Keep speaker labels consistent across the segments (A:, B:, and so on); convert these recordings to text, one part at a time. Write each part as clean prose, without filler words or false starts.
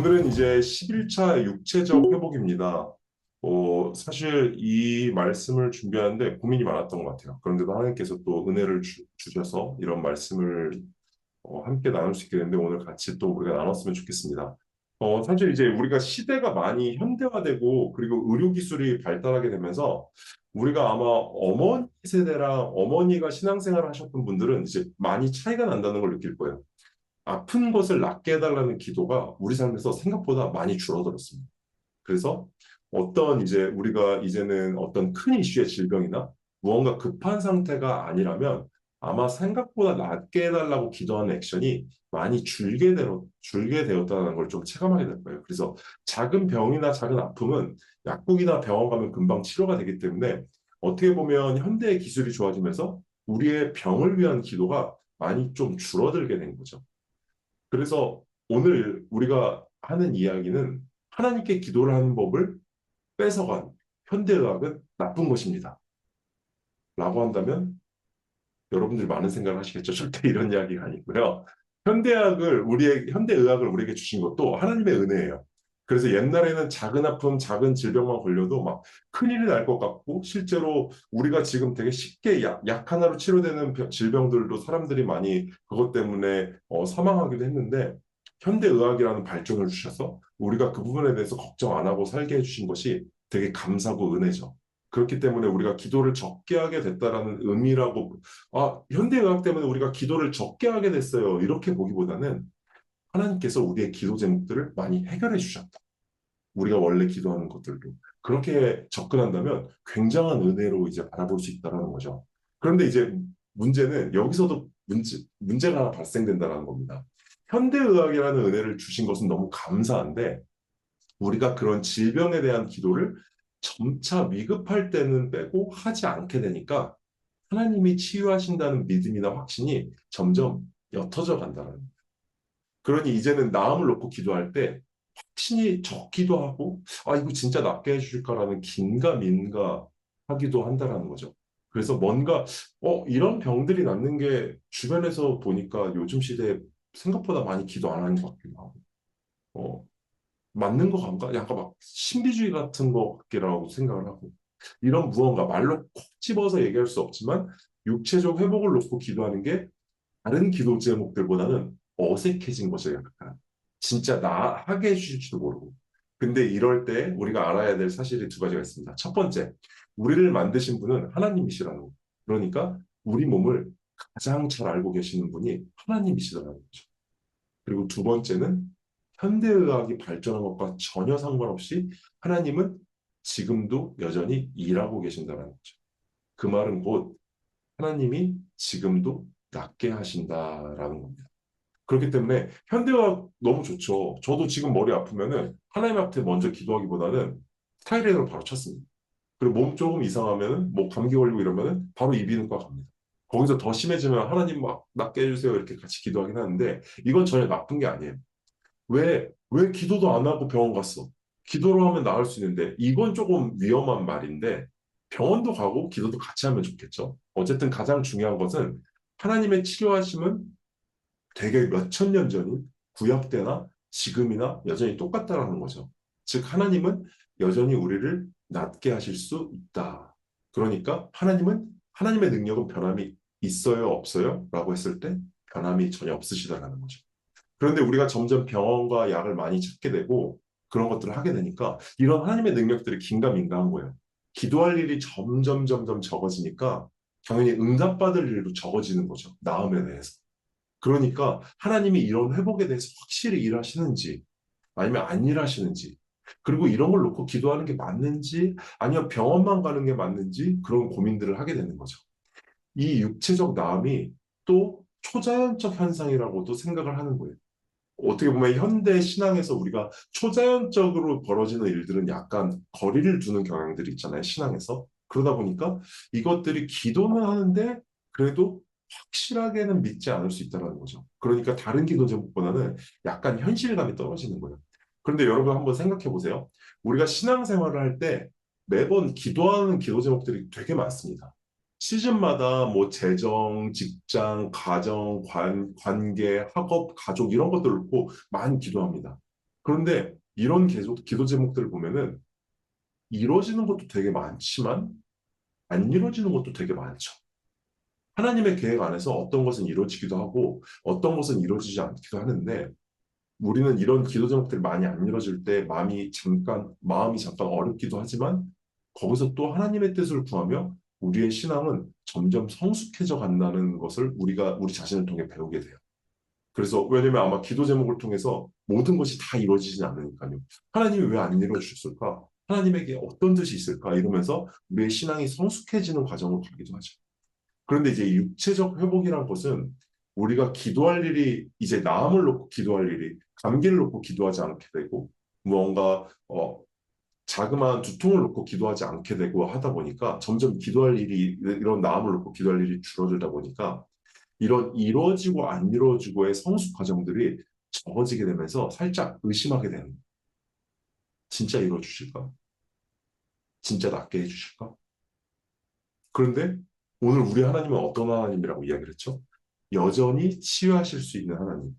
A: 오늘은 이제 11차 육체적 회복입니다. 사실 이 말씀을 준비하는데 고민이 많았던 것 같아요. 그런데도 하나님께서 또 은혜를 주셔서 이런 말씀을 함께 나눌 수 있게 됐는데 오늘 같이 또 우리가 나눴으면 좋겠습니다. 사실 이제 우리가 시대가 많이 현대화되고 그리고 의료기술이 발달하게 되면서 우리가 아마 어머니 세대랑 어머니가 신앙생활을 하셨던 분들은 이제 많이 차이가 난다는 걸 느낄 거예요. 아픈 것을 낫게 해달라는 기도가 우리 삶에서 생각보다 많이 줄어들었습니다. 그래서 어떤 이제 우리가 이제는 어떤 큰 이슈의 질병이나 무언가 급한 상태가 아니라면 아마 생각보다 낫게 해달라고 기도하는 액션이 많이 줄게 되었다는 걸 좀 체감하게 될 거예요. 그래서 작은 병이나 작은 아픔은 약국이나 병원 가면 금방 치료가 되기 때문에 어떻게 보면 현대의 기술이 좋아지면서 우리의 병을 위한 기도가 많이 좀 줄어들게 된 거죠. 그래서 오늘 우리가 하는 이야기는 하나님께 기도를 하는 법을 뺏어간 현대의학은 나쁜 것입니다. 라고 한다면 여러분들이 많은 생각을 하시겠죠. 절대 이런 이야기가 아니고요. 현대의학을 우리에게 주신 것도 하나님의 은혜예요. 그래서 옛날에는 작은 아픔, 작은 질병만 걸려도 막 큰일이 날 것 같고 실제로 우리가 지금 되게 쉽게 약 하나로 치료되는 질병들도 사람들이 많이 그것 때문에 사망하기도 했는데 현대의학이라는 발전을 주셔서 우리가 그 부분에 대해서 걱정 안 하고 살게 해주신 것이 되게 감사고 은혜죠. 그렇기 때문에 우리가 기도를 적게 하게 됐다라는 의미라고 현대의학 때문에 우리가 기도를 적게 하게 됐어요. 이렇게 보기보다는 하나님께서 우리의 기도 제목들을 많이 해결해 주셨다. 우리가 원래 기도하는 것들도. 그렇게 접근한다면 굉장한 은혜로 이제 바라볼 수 있다는 거죠. 그런데 이제 문제는 여기서도 문제가 하나 발생된다는 겁니다. 현대의학이라는 은혜를 주신 것은 너무 감사한데 우리가 그런 질병에 대한 기도를 점차 위급할 때는 빼고 하지 않게 되니까 하나님이 치유하신다는 믿음이나 확신이 점점 옅어져 간다는 거예요. 그러니 이제는 나음을 놓고 기도할 때 확신이 적기도 하고 이거 진짜 낫게 해주실까라는 긴가민가 하기도 한다라는 거죠. 그래서 뭔가 이런 병들이 낫는 게 주변에서 보니까 요즘 시대에 생각보다 많이 기도 안 하는 것 같기도 하고 어, 맞는 것 같가? 약간 막 신비주의 같은 것 같기라고 생각을 하고 이런 무언가 말로 콕 집어서 얘기할 수 없지만 육체적 회복을 놓고 기도하는 게 다른 기도 제목들보다는 어색해진 거죠. 약간 진짜 나 하게 해주실지도 모르고 근데 이럴 때 우리가 알아야 될 사실이 두 가지가 있습니다. 첫 번째, 우리를 만드신 분은 하나님이시라는 거. 그러니까 우리 몸을 가장 잘 알고 계시는 분이 하나님이시라는 거죠. 그리고 두 번째는 현대의학이 발전한 것과 전혀 상관없이 하나님은 지금도 여전히 일하고 계신다는 거죠. 그 말은 곧 하나님이 지금도 낫게 하신다라는 겁니다. 그렇기 때문에 현대의학 너무 좋죠. 저도 지금 머리 아프면은 하나님 앞에 먼저 기도하기보다는 스타일러를 바로 쳤습니다. 그리고 몸 조금 이상하면은 뭐 감기 걸리고 이러면은 바로 이비인후과 갑니다. 거기서 더 심해지면 하나님 막 낫게 해주세요 이렇게 같이 기도하긴 하는데 이건 전혀 나쁜 게 아니에요. 왜 기도도 안 하고 병원 갔어? 기도로 하면 나을 수 있는데 이건 조금 위험한 말인데 병원도 가고 기도도 같이 하면 좋겠죠. 어쨌든 가장 중요한 것은 하나님의 치료하심은 되게 몇천 년 전인 구약 때나 지금이나 여전히 똑같다라는 거죠. 즉 하나님은 여전히 우리를 낫게 하실 수 있다. 그러니까 하나님은 하나님의 능력은 변함이 있어요, 없어요? 라고 했을 때 변함이 전혀 없으시다라는 거죠. 그런데 우리가 점점 병원과 약을 많이 찾게 되고 그런 것들을 하게 되니까 이런 하나님의 능력들이 긴가민가한 거예요. 기도할 일이 점점 적어지니까 당연히 응답받을 일도 적어지는 거죠. 나음에 대해서. 그러니까 하나님이 이런 회복에 대해서 확실히 일하시는지 아니면 안 일하시는지 그리고 이런 걸 놓고 기도하는 게 맞는지 아니면 병원만 가는 게 맞는지 그런 고민들을 하게 되는 거죠. 이 육체적 나음이 또 초자연적 현상이라고도 생각을 하는 거예요. 어떻게 보면 현대 신앙에서 우리가 초자연적으로 벌어지는 일들은 약간 거리를 두는 경향들이 있잖아요, 신앙에서. 그러다 보니까 이것들이 기도는 하는데 그래도 확실하게는 믿지 않을 수 있다는 거죠. 그러니까 다른 기도 제목보다는 약간 현실감이 떨어지는 거예요. 그런데 여러분 한번 생각해 보세요. 우리가 신앙생활을 할 때 매번 기도하는 기도 제목들이 되게 많습니다. 시즌마다 뭐 재정, 직장, 가정, 관계, 학업, 가족 이런 것들을 놓고 많이 기도합니다. 그런데 이런 기도 제목들을 보면은 이루어지는 것도 되게 많지만 안 이루어지는 것도 되게 많죠. 하나님의 계획 안에서 어떤 것은 이루어지기도 하고 어떤 것은 이루어지지 않기도 하는데 우리는 이런 기도 제목들이 많이 안 이루어질 때 마음이 잠깐 어렵기도 하지만 거기서 또 하나님의 뜻을 구하며 우리의 신앙은 점점 성숙해져 간다는 것을 우리가 우리 자신을 통해 배우게 돼요. 그래서 왜냐면 아마 기도 제목을 통해서 모든 것이 다 이루어지진 않으니까요. 하나님이 왜 안 이루어주셨을까? 하나님에게 어떤 뜻이 있을까? 이러면서 우리의 신앙이 성숙해지는 과정을 가기도 하죠. 그런데 이제 육체적 회복이란 것은 우리가 기도할 일이 이제 나음을 놓고 기도할 일이 감기를 놓고 기도하지 않게 되고 무언가 자그마한 두통을 놓고 기도하지 않게 되고 하다 보니까 점점 기도할 일이 이런 나음을 놓고 기도할 일이 줄어들다 보니까 이런 이루어지고 안 이루어지고의 성숙 과정들이 적어지게 되면서 살짝 의심하게 되는 거예요. 진짜 이루어주실까? 진짜 낫게 해주실까? 그런데 오늘 우리 하나님은 어떤 하나님이라고 이야기를 했죠? 여전히 치유하실 수 있는 하나님,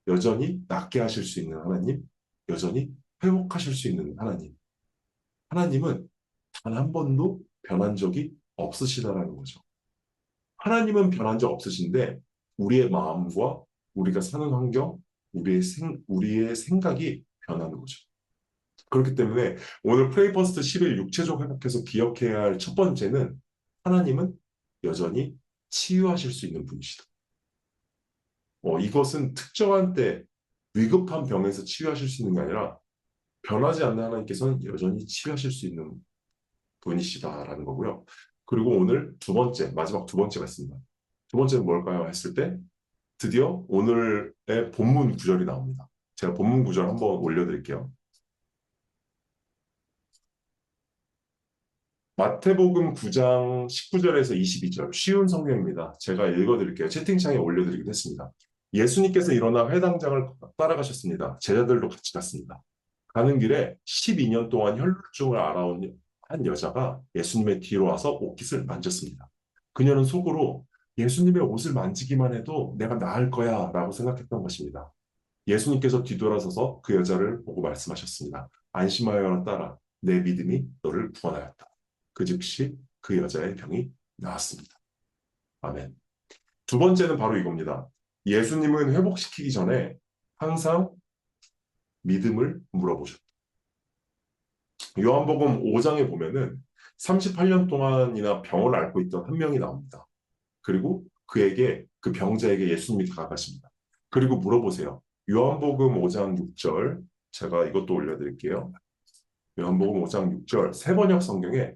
A: 여전히 낫게 하실 수 있는 하나님, 여전히 회복하실 수 있는 하나님. 하나님은 단 한 번도 변한 적이 없으시다라는 거죠. 하나님은 변한 적 없으신데 우리의 마음과 우리가 사는 환경, 우리의 생각이 변하는 거죠. 그렇기 때문에 오늘 프레이 퍼스트 10일 육체적 회복해서 기억해야 할 첫 번째는 하나님은 여전히 치유하실 수 있는 분이시다. 이것은 특정한 때 위급한 병에서 치유하실 수 있는 게 아니라 변하지 않는 하나님께서는 여전히 치유하실 수 있는 분이시다라는 거고요. 그리고 오늘 두 번째, 마지막 두 번째가 있습니다. 두 번째는 뭘까요? 했을 때 드디어 오늘의 본문 구절이 나옵니다. 제가 본문 구절 한번 올려드릴게요. 마태복음 9장 19절에서 22절 쉬운 성경입니다. 제가 읽어드릴게요. 채팅창에 올려드리기도 했습니다. 예수님께서 일어나 회당장을 따라가셨습니다. 제자들도 같이 갔습니다. 가는 길에 12년 동안 혈루증을 앓아온 한 여자가 예수님의 뒤로 와서 옷깃을 만졌습니다. 그녀는 속으로 예수님의 옷을 만지기만 해도 내가 나을 거야 라고 생각했던 것입니다. 예수님께서 뒤돌아서서 그 여자를 보고 말씀하셨습니다. 안심하여라 딸아, 내 믿음이 너를 구원하였다. 그 즉시 그 여자의 병이 나았습니다. 아멘. 두 번째는 바로 이겁니다. 예수님은 회복시키기 전에 항상 믿음을 물어보셨다. 요한복음 5장에 보면은 38년 동안이나 병을 앓고 있던 한 명이 나옵니다. 그리고 그 병자에게 예수님이 다가가십니다. 그리고 물어보세요. 요한복음 5장 6절, 제가 이것도 올려드릴게요. 요한복음 5장 6절, 세번역 성경에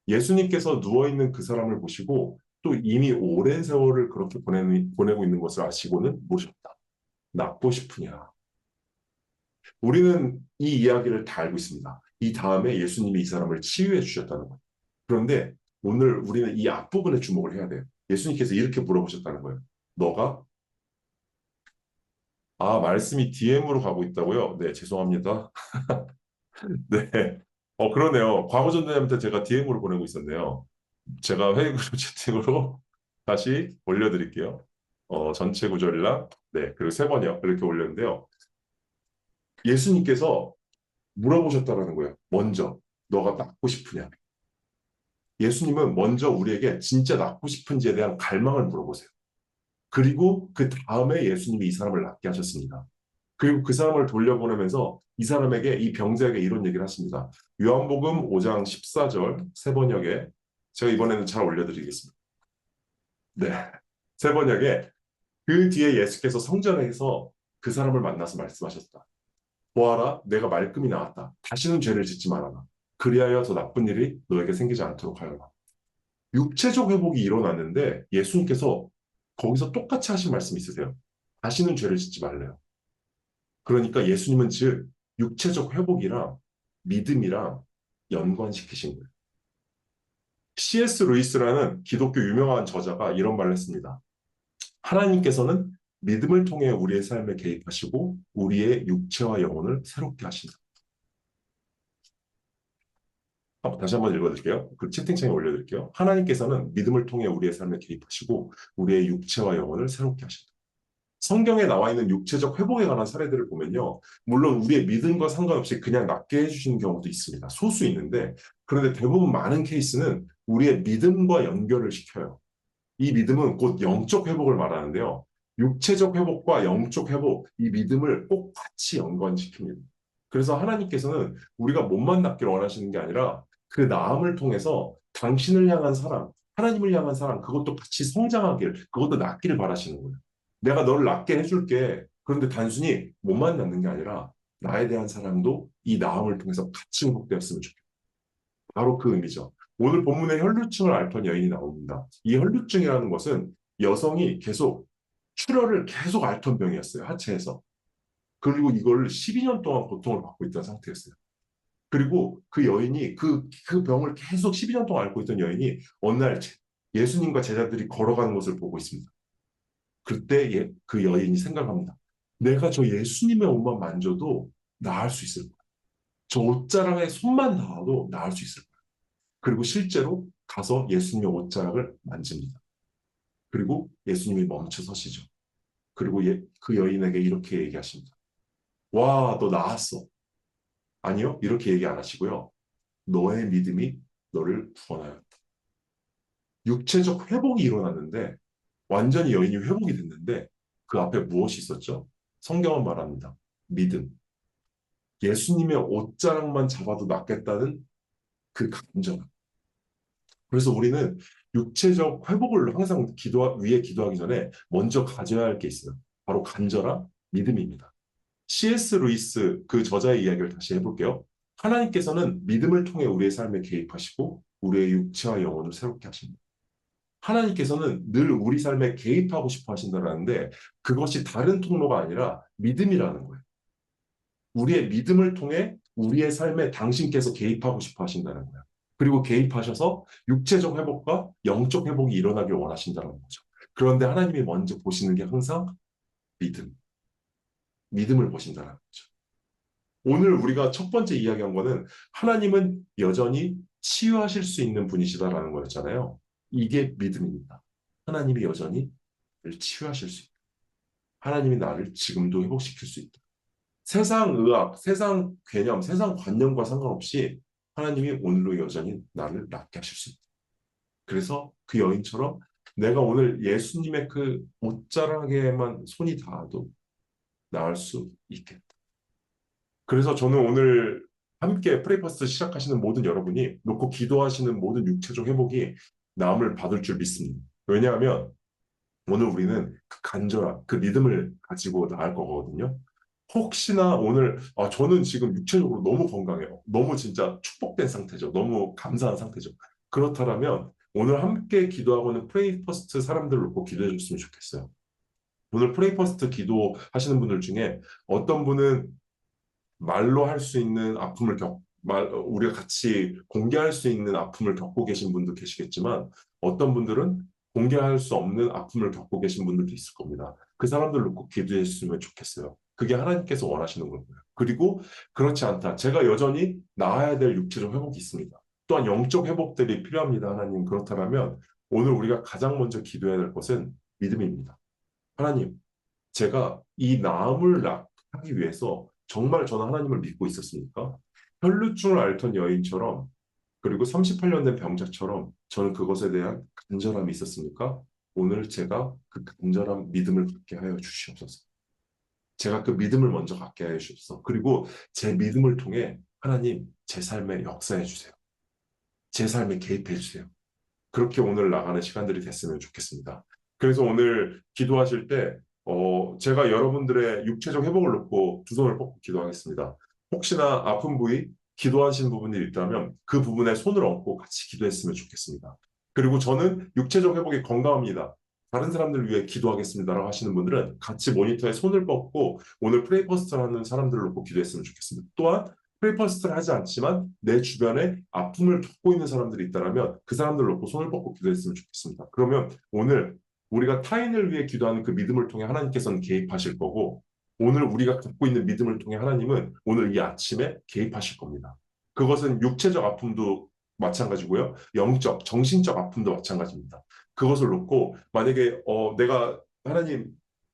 A: 예수님께서 누워있는 그 사람을 보시고 또 이미 오랜 세월을 그렇게 보내고 있는 것을 아시고는 물으셨다. 낫고 싶으냐? 우리는 이 이야기를 다 알고 있습니다. 이 다음에 예수님이 이 사람을 치유해 주셨다는 거예요. 그런데 오늘 우리는 이 앞부분에 주목을 해야 돼요. 예수님께서 이렇게 물어보셨다는 거예요. 너가 말씀이 DM으로 가고 있다고요? 네, 죄송합니다. 네. 그러네요. 과거 전도자한테 제가 DM으로 보내고 있었네요. 제가 회의 구조 채팅으로 다시 올려드릴게요. 전체 구절이랑, 네, 그리고 세 번이요. 이렇게 올렸는데요. 예수님께서 물어보셨다라는 거예요. 먼저, 너가 낫고 싶으냐? 예수님은 먼저 우리에게 진짜 낫고 싶은지에 대한 갈망을 물어보세요. 그리고 그 다음에 예수님이 이 사람을 낫게 하셨습니다. 그리고 그 사람을 돌려보내면서 이 사람에게, 이 병자에게 이런 얘기를 하십니다. 요한복음 5장 14절 세 번역에 제가 이번에는 잘 올려드리겠습니다. 네, 세 번역에 그 뒤에 예수께서 성전에서 그 사람을 만나서 말씀하셨다. 보아라, 내가 말끔히 나았다. 다시는 죄를 짓지 말아라. 그리하여 더 나쁜 일이 너에게 생기지 않도록 하여라. 육체적 회복이 일어났는데 예수님께서 거기서 똑같이 하신 말씀 있으세요. 다시는 죄를 짓지 말래요. 그러니까 예수님은 즉 육체적 회복이랑 믿음이랑 연관시키신 거예요. C.S. 루이스라는 기독교 유명한 저자가 이런 말을 했습니다. 하나님께서는 믿음을 통해 우리의 삶에 개입하시고 우리의 육체와 영혼을 새롭게 하신다. 다시 한번 읽어드릴게요. 그 채팅창에 올려드릴게요. 하나님께서는 믿음을 통해 우리의 삶에 개입하시고 우리의 육체와 영혼을 새롭게 하신다. 성경에 나와 있는 육체적 회복에 관한 사례들을 보면요. 물론 우리의 믿음과 상관없이 그냥 낫게 해주시는 경우도 있습니다. 소수 있는데, 그런데 대부분 많은 케이스는 우리의 믿음과 연결을 시켜요. 이 믿음은 곧 영적 회복을 말하는데요. 육체적 회복과 영적 회복, 이 믿음을 꼭 같이 연관시킵니다. 그래서 하나님께서는 우리가 몸만 낫기를 원하시는 게 아니라 그 나음을 통해서 당신을 향한 사랑, 하나님을 향한 사랑, 그것도 같이 성장하길, 그것도 낫기를 바라시는 거예요. 내가 너를 낫게 해줄게. 그런데 단순히 몸만 낫는 게 아니라 나에 대한 사랑도 이 나음을 통해서 같이 회복되었으면 좋겠다. 바로 그 의미죠. 오늘 본문에 혈루증을 앓던 여인이 나옵니다. 이 혈루증이라는 것은 여성이 계속 출혈을 계속 앓던 병이었어요. 하체에서. 그리고 이걸 12년 동안 고통을 받고 있던 상태였어요. 그리고 그 여인이 그 병을 계속 12년 동안 앓고 있던 여인이 어느 날 예수님과 제자들이 걸어가는 것을 보고 있습니다. 그때 그 여인이 생각합니다. 내가 저 예수님의 옷만 만져도 나을 수 있을 거야. 저 옷자락에 손만 닿아도 나을 수 있을 거야. 그리고 실제로 가서 예수님의 옷자락을 만집니다. 그리고 예수님이 멈춰 서시죠. 그리고 그 여인에게 이렇게 얘기하십니다. 와, 너 나았어. 아니요, 이렇게 얘기 안 하시고요. 너의 믿음이 너를 구원하였다. 육체적 회복이 일어났는데 완전히 여인이 회복이 됐는데 그 앞에 무엇이 있었죠? 성경은 말합니다. 믿음. 예수님의 옷자락만 잡아도 낫겠다는 그 감정. 그래서 우리는 육체적 회복을 항상 위에 기도하기 전에 먼저 가져야 할 게 있어요. 바로 간절한 믿음입니다. C.S. 루이스 그 저자의 이야기를 다시 해볼게요. 하나님께서는 믿음을 통해 우리의 삶에 개입하시고 우리의 육체와 영혼을 새롭게 하십니다. 하나님께서는 늘 우리 삶에 개입하고 싶어 하신다는데 그것이 다른 통로가 아니라 믿음이라는 거예요. 우리의 믿음을 통해 우리의 삶에 당신께서 개입하고 싶어 하신다는 거예요. 그리고 개입하셔서 육체적 회복과 영적 회복이 일어나길 원하신다는 거죠. 그런데 하나님이 먼저 보시는 게 항상 믿음, 믿음을 보신다는 거죠. 오늘 우리가 첫 번째 이야기한 거는 하나님은 여전히 치유하실 수 있는 분이시다라는 거였잖아요. 이게 믿음입니다. 하나님이 여전히 나를 치유하실 수 있다. 하나님이 나를 지금도 회복시킬 수 있다. 세상 의학, 세상 개념, 세상 관념과 상관없이 하나님이 오늘도 여전히 나를 낫게 하실 수 있다. 그래서 그 여인처럼 내가 오늘 예수님의 그 옷자락에만 손이 닿아도 나을 수 있겠다. 그래서 저는 오늘 함께 프레이퍼스트 시작하시는 모든 여러분이 놓고 기도하시는 모든 육체적 회복이 나음을 받을 줄 믿습니다. 왜냐하면 오늘 우리는 그 간절함, 그 믿음을 가지고 나갈 거거든요. 혹시나 오늘 저는 지금 육체적으로 너무 건강해요. 너무 진짜 축복된 상태죠. 너무 감사한 상태죠. 그렇다면 오늘 함께 기도하고는 프레이 퍼스트 사람들을 놓고 기도해 줬으면 좋겠어요. 오늘 프레이 퍼스트 기도하시는 분들 중에 어떤 분은 말로 할 수 있는 아픔을 우리가 같이 공개할 수 있는 아픔을 겪고 계신 분도 계시겠지만 어떤 분들은 공개할 수 없는 아픔을 겪고 계신 분들도 있을 겁니다. 그 사람들을 꼭 기도해 주시면 좋겠어요. 그게 하나님께서 원하시는 거고요. 그리고 그렇지 않다. 제가 여전히 나아야 될 육체적 회복이 있습니다. 또한 영적 회복들이 필요합니다. 하나님 그렇다면 오늘 우리가 가장 먼저 기도해야 될 것은 믿음입니다. 하나님, 제가 이 나음을 하기 위해서 정말 저는 하나님을 믿고 있었습니까? 혈루증을 앓던 여인처럼 그리고 38년 된 병자처럼 저는 그것에 대한 간절함이 있었습니까? 오늘 제가 그 간절한 믿음을 갖게 하여 주시옵소서. 제가 그 믿음을 먼저 갖게 하여 주옵소서. 그리고 제 믿음을 통해 하나님 제 삶에 역사해 주세요. 제 삶에 개입해 주세요. 그렇게 오늘 나가는 시간들이 됐으면 좋겠습니다. 그래서 오늘 기도하실 때 제가 여러분들의 육체적 회복을 놓고 두 손을 뻗고 기도하겠습니다. 혹시나 아픈 부위, 기도하시는 부분이 있다면 그 부분에 손을 얹고 같이 기도했으면 좋겠습니다. 그리고 저는 육체적 회복이 건강합니다. 다른 사람들을 위해 기도하겠습니다라고 하시는 분들은 같이 모니터에 손을 뻗고 오늘 프레이 퍼스트 하는 사람들을 놓고 기도했으면 좋겠습니다. 또한 프레이 퍼스트를 하지 않지만 내 주변에 아픔을 겪고 있는 사람들이 있다면 그 사람들을 놓고 손을 뻗고 기도했으면 좋겠습니다. 그러면 오늘 우리가 타인을 위해 기도하는 그 믿음을 통해 하나님께서는 개입하실 거고 오늘 우리가 갖고 있는 믿음을 통해 하나님은 오늘 이 아침에 개입하실 겁니다. 그것은 육체적 아픔도 마찬가지고요. 영적, 정신적 아픔도 마찬가지입니다. 그것을 놓고 만약에 내가 하나님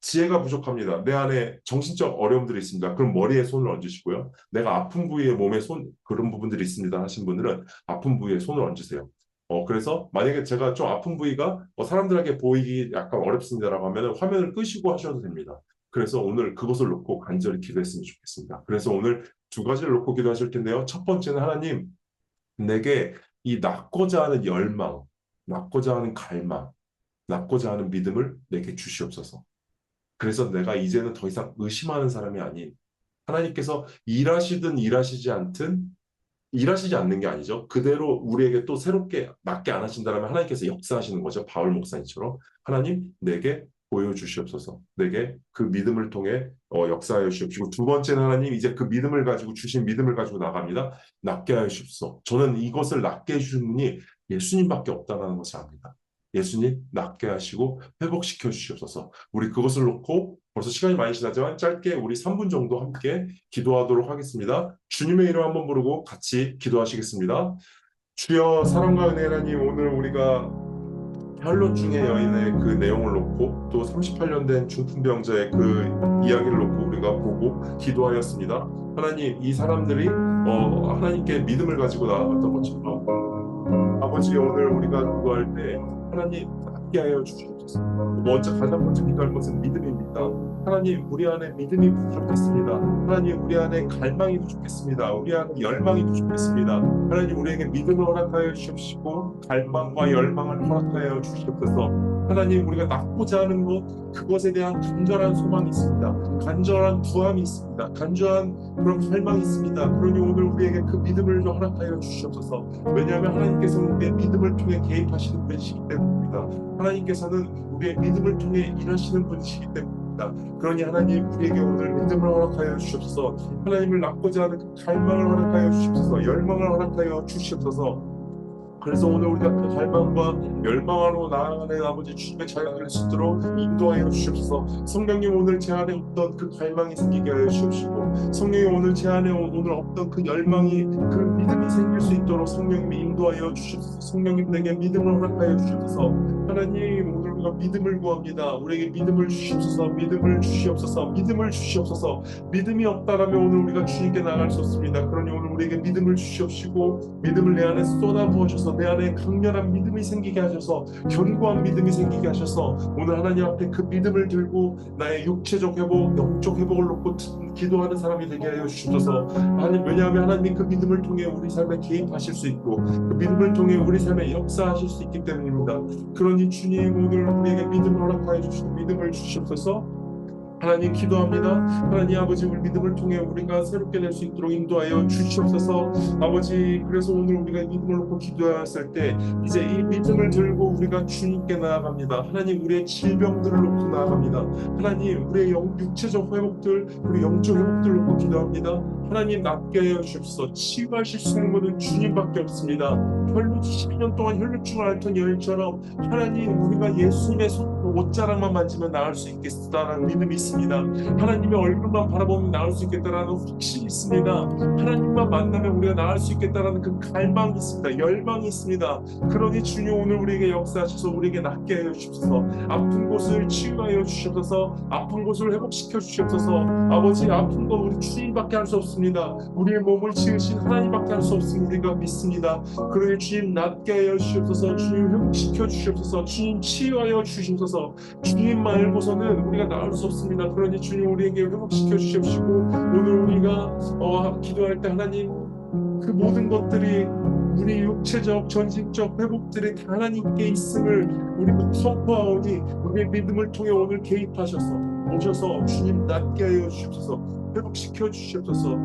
A: 지혜가 부족합니다. 내 안에 정신적 어려움들이 있습니다. 그럼 머리에 손을 얹으시고요. 내가 아픈 부위에 몸에 그런 부분들이 있습니다 하신 분들은 아픈 부위에 손을 얹으세요. 그래서 만약에 제가 좀 아픈 부위가 사람들에게 보이기 약간 어렵습니다라고 하면 화면을 끄시고 하셔도 됩니다. 그래서 오늘 그것을 놓고 간절히 기도했으면 좋겠습니다. 그래서 오늘 두 가지를 놓고 기도하실 텐데요. 첫 번째는 하나님, 내게 이 낳고자 하는 열망, 낳고자 하는 갈망, 낳고자 하는 믿음을 내게 주시옵소서. 그래서 내가 이제는 더 이상 의심하는 사람이 아닌 하나님께서 일하시든 일하시지 않는 게 아니죠. 그대로 우리에게 또 새롭게 낫게 안 하신다면 하나님께서 역사하시는 거죠. 바울 목사님처럼 하나님 내게 보여주시옵소서. 내게 그 믿음을 통해 역사하여 주시옵시고 두 번째는 하나님 이제 그 믿음을 가지고 주신 믿음을 가지고 나갑니다. 낫게 하여 주시옵소서. 저는 이것을 낫게 해주신 분이 예수님밖에 없다는 것을 압니다. 예수님 낫게 하시고 회복시켜 주시옵소서. 우리 그것을 놓고 벌써 시간이 많이 지나지만 짧게 우리 3분 정도 함께 기도하도록 하겠습니다. 주님의 이름 한번 부르고 같이 기도하시겠습니다. 주여 사랑과 은혜 하나님, 오늘 우리가 혈로 중의 여인의 그 내용을 놓고 또 38년 된 중풍병자의 그 이야기를 놓고 우리가 보고 기도하였습니다. 하나님, 이 사람들이 하나님께 믿음을 가지고 나아갔던 것처럼 아버지, 오늘 우리가 기도할 때 하나님 함께 하여 주시옵소서. 가장 먼저 기도할 것은 믿음입니다. 하나님, 우리 안에 믿음이 부족했습니다. 하나님, 우리 안에 갈망이 부족했습니다. 우리 안에 열망이 부족했습니다. 하나님, 우리에게 믿음을 허락하여 주시옵시고 갈망과 열망을 허락하여 주시옵소서. 하나님, 우리가 낳고자 하는 것, 그것에 대한 간절한 소망이 있습니다. 간절한 부함이 있습니다. 간절한 그런 갈망이 있습니다. 그러니 오늘 우리에게 그 믿음을 좀 허락하여 주시옵소서. 왜냐하면 하나님께서는 우리의 믿음을 통해 개입하시는 분이시기 때문입니다. 하나님께서는 우리의 믿음을 통해 일하시는 분이시기 때문입니다. 그러니 하나님, 우리에게 오늘 믿음을 허락하여 주시옵소서. 하나님을 낳고자 하는 그 갈망을 허락하여 주시옵소서. 열망을 허락하여 주시옵소서. 그래서 오늘 우리가 그 갈망과 열망으로 나아가는 아버지 주님의 자녀가 될 수 있도록 인도하여 주시옵소서. 성령님, 오늘 제 안에 어떤 그 갈망이 생기게 하여 주시옵시고, 성령님 오늘 제 안에 오늘 어떤 그 열망이 그 믿음이 생길 수 있도록 성령님이 인도하여 주시옵소서. 성령님 내게 믿음을 허락하여 주시옵소서. 하나님, 오늘 우리가 믿음을 구합니다. 우리에게 믿음을 주시옵소서. 믿음을 주시옵소서. 믿음을 주시옵소서. 믿음이 없다라면 오늘 우리가 주님께 나갈 수 없습니다. 그러니 오늘 우리에게 믿음을 주시옵시고 믿음을 내 안에 쏟아부으셔서 내 안에 강렬한 믿음이 생기게 하셔서 견고한 믿음이 생기게 하셔서 오늘 하나님 앞에 그 믿음을 들고 나의 육체적 회복, 영적 회복을 놓고 기도하는 사람이 되게 하여 주셔서 하나님, 왜냐하면 하나님 그 믿음을 통해 우리 삶에 개입하실 수 있고 그 믿음을 통해 우리 삶에 역사하실 수 있기 때문입니다. 그러니 주님, 오늘 우리에게 믿음을 허락하여 주시고 믿음을 주시옵소서. 하나님 기도합니다. 하나님 아버지, 우리 믿음을 통해 우리가 새롭게 될 수 있도록 인도하여 주시옵소서. 아버지, 그래서 오늘 우리가 믿음을 놓고 기도했을 때 이제 이 믿음을 들고 우리가 주님께 나아갑니다. 하나님, 우리의 질병들을 놓고 나아갑니다. 하나님, 우리의 육체적 회복들 그리고 영적 회복들을 놓고 기도합니다. 하나님, 낫게 하여 주옵소서. 치유하실 수 있는 것은 주님밖에 없습니다. 혈루 12년 동안 혈루증을 앓던 여인처럼 하나님, 우리가 예수님의 옷자락만 만지면 나을 수 있겠다라는 믿음이 있습니다. 하나님의 얼굴만 바라보면 나을 수 있겠다라는 확신이 있습니다. 하나님만 만나면 우리가 나을 수 있겠다라는 그 갈망이 있습니다. 열망이 있습니다. 그러니 주님, 오늘 우리에게 역사하셔서 우리에게 낫게 하여 주옵소서. 아픈 곳을 치유하여 주시옵소서. 아픈 곳을 회복시켜 주시옵소서. 아버지, 아픈 건 우리 주님밖에 할 수 없습니다. 우리의 몸을 지으신 하나님밖에 할 수 없음을 우리가 믿습니다. 그러니 주님, 낫게 하여 주시옵소서. 주님, 회복시켜 주시옵소서. 주님, 치유하여 주시옵소서. 주님 말고서는 우리가 나을 수 없습니다. 그러니 주님, 우리에게 회복시켜 주시옵시고 오늘 우리가 기도할 때 하나님, 그 모든 것들이 우리 육체적 전신적 회복들이 다 하나님께 있음을 우리가 선포하오니 우리의 믿음을 통해 오늘 개입하셔서 오셔서 주님, 낫게 하여 주시옵소서. 회복시켜 주시옵소서.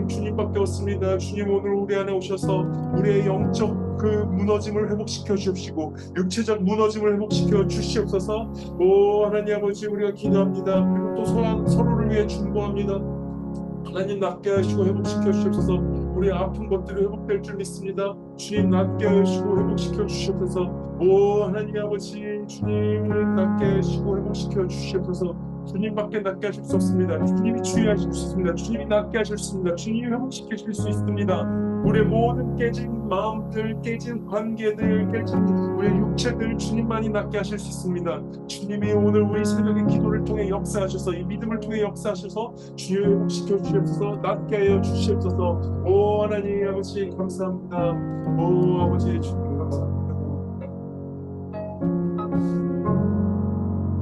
A: 주님밖에 없습니다. 주님, 오늘 우리 안에 오셔서 우리의 영적 그 무너짐을 회복시켜 주시옵시고 육체적 무너짐을 회복시켜 주시옵소서. 오 하나님 아버지, 우리가 기도합니다. 그리고 또 서로를 위해 중보합니다. 하나님, 낫게 하시고 회복시켜 주시옵소서. 우리의 아픈 것들이 회복될 줄 믿습니다. 주님, 낫게 하시고 회복시켜 주시옵소서. 오 하나님 아버지, 주님 낫게 하시고 회복시켜 주시옵소서. 주님밖에 낫게 하실 수 없습니다. 주님이 치유하실 수 있습니다. 주님이 낫게 하실 수 있습니다. 주님이 회복시키실 수 있습니다. 우리의 모든 깨진 마음들, 깨진 관계들, 깨진 우리의 육체들 주님만이 낫게 하실 수 있습니다. 주님이 오늘 우리 새벽의 기도를 통해 역사하셔서 이 믿음을 통해 역사하셔서 주님 회복시켜 주시옵소서, 낫게 하여 주시옵소서. 오 하나님 아버지 감사합니다. 오 아버지 주님 감사합니다.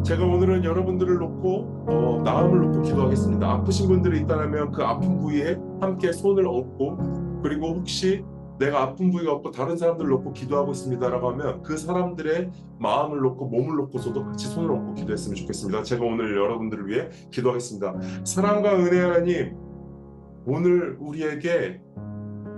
A: 제가 오늘은 여러분들을 놓고 마음을 놓고 기도하겠습니다. 아프신 분들이 있다면 그 아픈 부위에 함께 손을 얹고, 그리고 혹시 내가 아픈 부위가 없고 다른 사람들을 놓고 기도하고 있습니다라고 하면 그 사람들의 마음을 놓고 몸을 놓고서도 같이 손을 얹고 기도했으면 좋겠습니다. 제가 오늘 여러분들을 위해 기도하겠습니다. 사랑과 은혜 하나님, 오늘 우리에게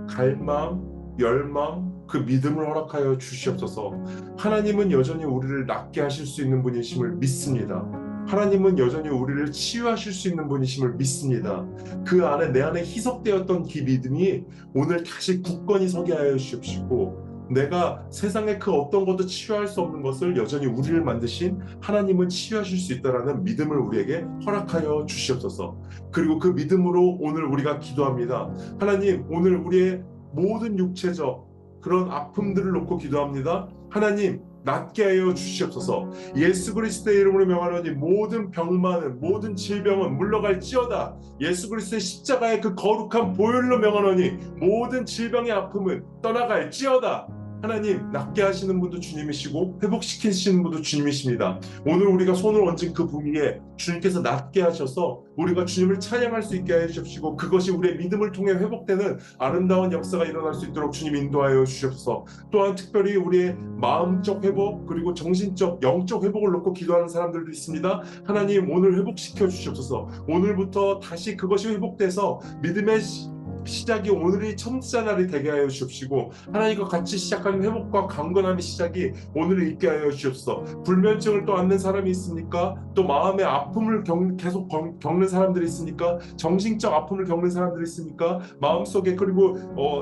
A: 갈망, 열망, 그 믿음을 허락하여 주시옵소서. 하나님은 여전히 우리를 낫게 하실 수 있는 분이심을 믿습니다. 하나님은 여전히 우리를 치유하실 수 있는 분이심을 믿습니다. 그 안에 내 안에 희석되었던 그 믿음이 오늘 다시 굳건히 서게 하여 주시옵시고, 내가 세상의 그 어떤 것도 치유할 수 없는 것을 여전히 우리를 만드신 하나님은 치유하실 수 있다라는 믿음을 우리에게 허락하여 주시옵소서. 그리고 그 믿음으로 오늘 우리가 기도합니다. 하나님, 오늘 우리의 모든 육체적 그런 아픔들을 놓고 기도합니다. 하나님, 낫게 하여 주시옵소서. 예수 그리스도의 이름으로 명하노니 모든 병만은, 모든 질병은 물러갈지어다. 예수 그리스도의 십자가의 그 거룩한 보혈로 명하노니 모든 질병의 아픔은 떠나갈지어다. 하나님, 낫게 하시는 분도 주님이시고 회복시키시는 분도 주님이십니다. 오늘 우리가 손을 얹은 그 부위에 주님께서 낫게 하셔서 우리가 주님을 찬양할 수 있게 해주십시고, 그것이 우리의 믿음을 통해 회복되는 아름다운 역사가 일어날 수 있도록 주님 인도하여 주시옵소서. 또한 특별히 우리의 마음적 회복, 그리고 정신적, 영적 회복을 놓고 기도하는 사람들도 있습니다. 하나님, 오늘 회복시켜 주시옵소서. 오늘부터 다시 그것이 회복돼서 믿음의 시작이 오늘이 첫째 날이 되게 하여 주옵시고, 하나님과 같이 시작하는 회복과 강건함의 시작이 오늘을 있게 하여 주옵소서. 불면증을 또 앓는 사람이 있습니까? 또 마음의 아픔을 계속 겪는 사람들이 있습니까? 정신적 아픔을 겪는 사람들이 있습니까? 마음속에, 그리고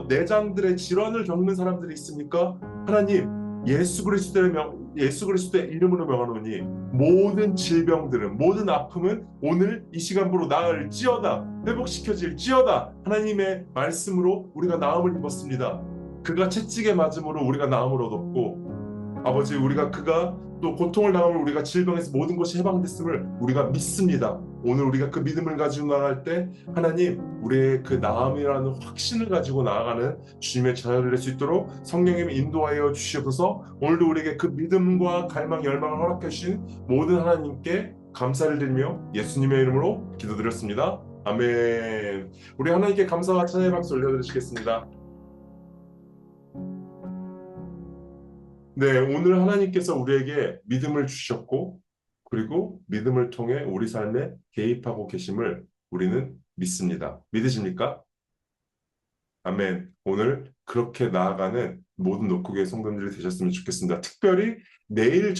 A: 내장들의 질환을 겪는 사람들이 있습니까? 하나님, 예수 그리스도의 이름으로 명하노니 모든 질병들은, 모든 아픔은 오늘 이 시간부로 나을지어다, 회복시켜질지어다. 하나님의 말씀으로 우리가 나음을 입었습니다. 그가 채찍에 맞음으로 우리가 나음을 얻었고, 아버지, 우리가 그가 또 고통을 당하면 우리가 질병에서 모든 것이 해방됐음을 우리가 믿습니다. 오늘 우리가 그 믿음을 가지고 나아갈 때 하나님, 우리의 그 나음이라는 확신을 가지고 나아가는 주님의 자녀를 낼 수 있도록 성령님이 인도하여 주시옵소서. 오늘도 우리에게 그 믿음과 갈망, 열망을 허락해 주신 모든 하나님께 감사를 드리며 예수님의 이름으로 기도드렸습니다. 아멘. 우리 하나님께 감사와 찬양의 박수 올려드리시겠습니다. 네, 오늘 하나님께서 우리에게 믿음을 주셨고, 그리고 믿음을 통해 우리 삶에 개입하고 계심을 우리는 믿습니다. 믿으십니까? 아멘. 오늘 그렇게 나아가는 모든 녹국의 성도님들이 되셨으면 좋겠습니다. 특별히 내일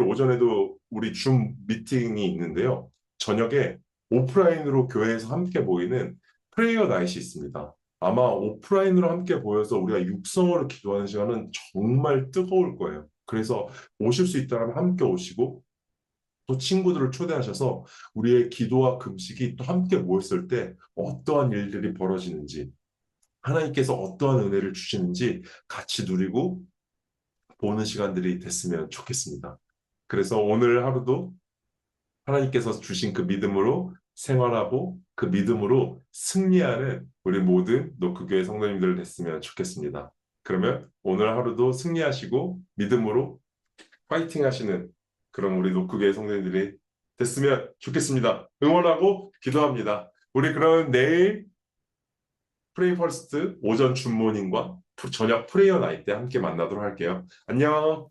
A: 오전에도 우리 줌 미팅이 있는데요. 저녁에 오프라인으로 교회에서 함께 모이는 프레이어 나잇이 있습니다. 아마 오프라인으로 함께 모여서 우리가 육성으로 기도하는 시간은 정말 뜨거울 거예요. 그래서 오실 수 있다면 함께 오시고, 또 친구들을 초대하셔서 우리의 기도와 금식이 또 함께 모였을 때 어떠한 일들이 벌어지는지, 하나님께서 어떠한 은혜를 주시는지 같이 누리고 보는 시간들이 됐으면 좋겠습니다. 그래서 오늘 하루도 하나님께서 주신 그 믿음으로 생활하고 그 믿음으로 승리하는 우리 모든 노크교회 성도님들 됐으면 좋겠습니다. 그러면 오늘 하루도 승리하시고 믿음으로 파이팅 하시는 그런 우리 노크교회 성도님들이 됐으면 좋겠습니다. 응원하고 기도합니다. 우리 그럼 내일 프레이 퍼스트 오전 줌모닝과 저녁 프레이어 나잇 때 함께 만나도록 할게요. 안녕.